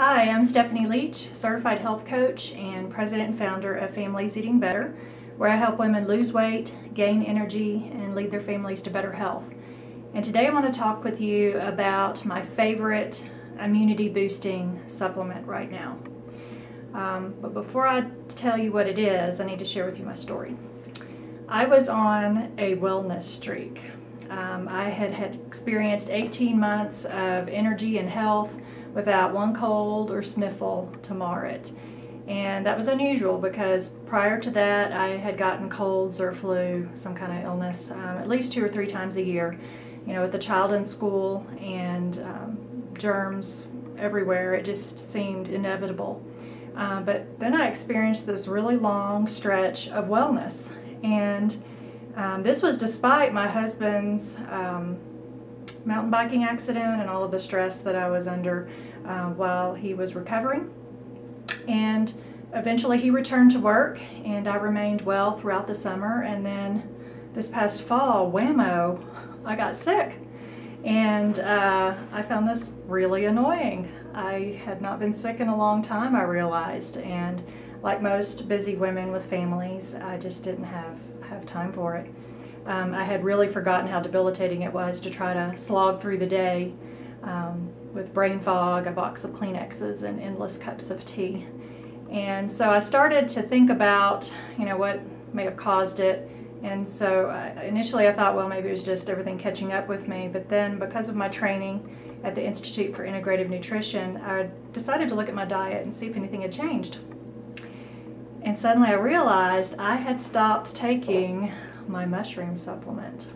Hi, I'm Stephanie Leach, Certified Health Coach and President and Founder of Families Eating Better, where I help women lose weight, gain energy, and lead their families to better health. And today I want to talk with you about my favorite immunity boosting supplement right now. But before I tell you what it is, I need to share with you my story. I was on a wellness streak. I had experienced 18 months of energy and health without one cold or sniffle to mar it. And that was unusual because prior to that I had gotten colds or flu, some kind of illness, at least 2 or 3 times a year. You know, with a child in school and germs everywhere, it just seemed inevitable. But then I experienced this really long stretch of wellness. And this was despite my husband's mountain biking accident and all of the stress that I was under while he was recovering. And eventually he returned to work and I remained well throughout the summer, and then this past fall, whammo, I got sick. And I found this really annoying. I had not been sick in a long time, I realized, and like most busy women with families, I just didn't have time for it. I had really forgotten how debilitating it was to try to slog through the day with brain fog, a box of Kleenexes, and endless cups of tea. And so I started to think about, you know, what may have caused it. And so initially I thought, well, maybe it was just everything catching up with me. But then, because of my training at the Institute for Integrative Nutrition, I decided to look at my diet and see if anything had changed. And suddenly I realized I had stopped taking my mushroom supplement.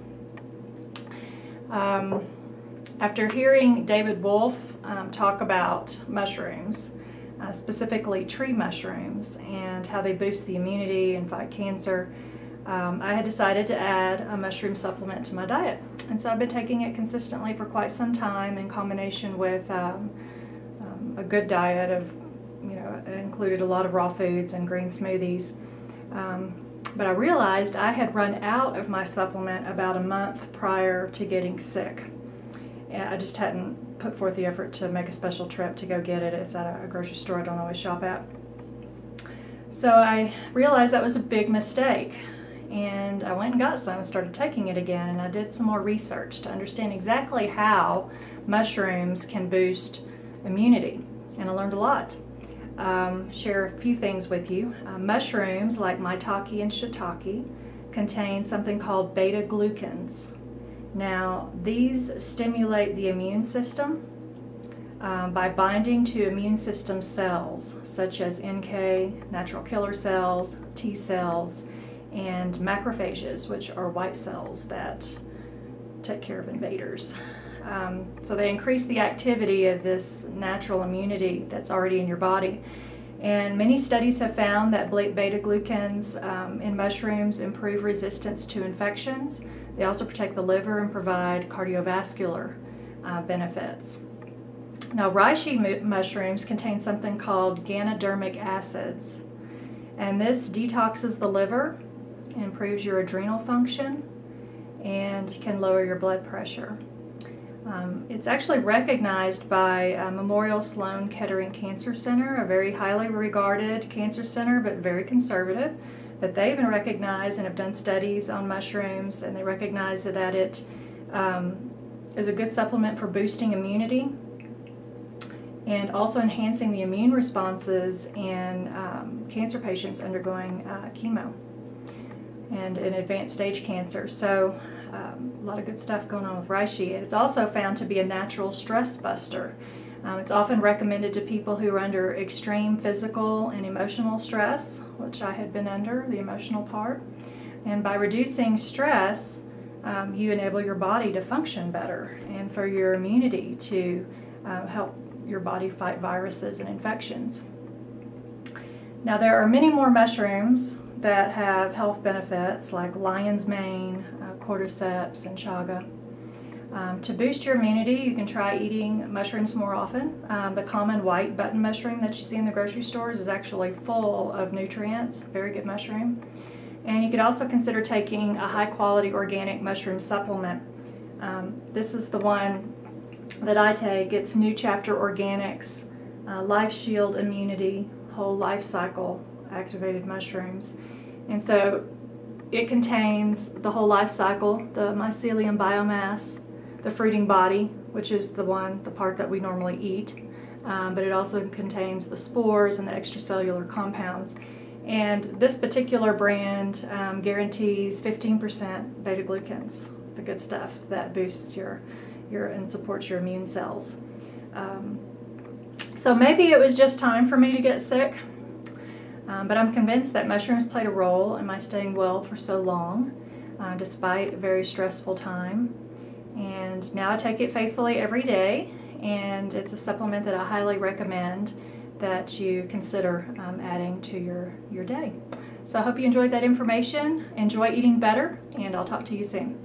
After hearing David Wolfe talk about mushrooms, specifically tree mushrooms, and how they boost the immunity and fight cancer, I had decided to add a mushroom supplement to my diet. And so I've been taking it consistently for quite some time in combination with a good diet of, you know, it included a lot of raw foods and green smoothies. But I realized I had run out of my supplement about a month prior to getting sick. I just hadn't put forth the effort to make a special trip to go get it. It's at a grocery store I don't always shop at. So I realized that was a big mistake, and I went and got some and started taking it again, and I did some more research to understand exactly how mushrooms can boost immunity, and I learned a lot. Share a few things with you. Mushrooms like maitake and shiitake contain something called beta-glucans. Now, these stimulate the immune system by binding to immune system cells such as NK, natural killer cells, T cells, and macrophages, which are white cells that take care of invaders. So they increase the activity of this natural immunity that's already in your body. And many studies have found that beta-glucans in mushrooms improve resistance to infections. They also protect the liver and provide cardiovascular benefits. Now, reishi mushrooms contain something called ganodermic acids, and this detoxes the liver, improves your adrenal function, and can lower your blood pressure. It's actually recognized by Memorial Sloan Kettering Cancer Center, a very highly regarded cancer center, but very conservative. But they even recognize and have done studies on mushrooms, and they recognize that it is a good supplement for boosting immunity and also enhancing the immune responses in cancer patients undergoing chemo and in advanced stage cancer. So a lot of good stuff going on with reishi. It's also found to be a natural stress buster. It's often recommended to people who are under extreme physical and emotional stress, which I had been under, the emotional part. And by reducing stress, you enable your body to function better and for your immunity to help your body fight viruses and infections. Now, there are many more mushrooms that have health benefits like lion's mane, cordyceps, and chaga. To boost your immunity, you can try eating mushrooms more often. The common white button mushroom that you see in the grocery stores is actually full of nutrients, very good mushroom. And you could also consider taking a high-quality organic mushroom supplement. This is the one that I take. It's New Chapter Organics Life Shield Immunity Whole Life Cycle activated mushrooms. And so it contains the whole life cycle, the mycelium biomass, the fruiting body, which is the part that we normally eat, but it also contains the spores and the extracellular compounds. And this particular brand guarantees 15% beta-glucans, the good stuff that boosts your and supports your immune cells. So maybe it was just time for me to get sick, but I'm convinced that mushrooms played a role in my staying well for so long, despite a very stressful time. And now I take it faithfully every day, and it's a supplement that I highly recommend that you consider adding to your day. So I hope you enjoyed that information. Enjoy eating better, and I'll talk to you soon.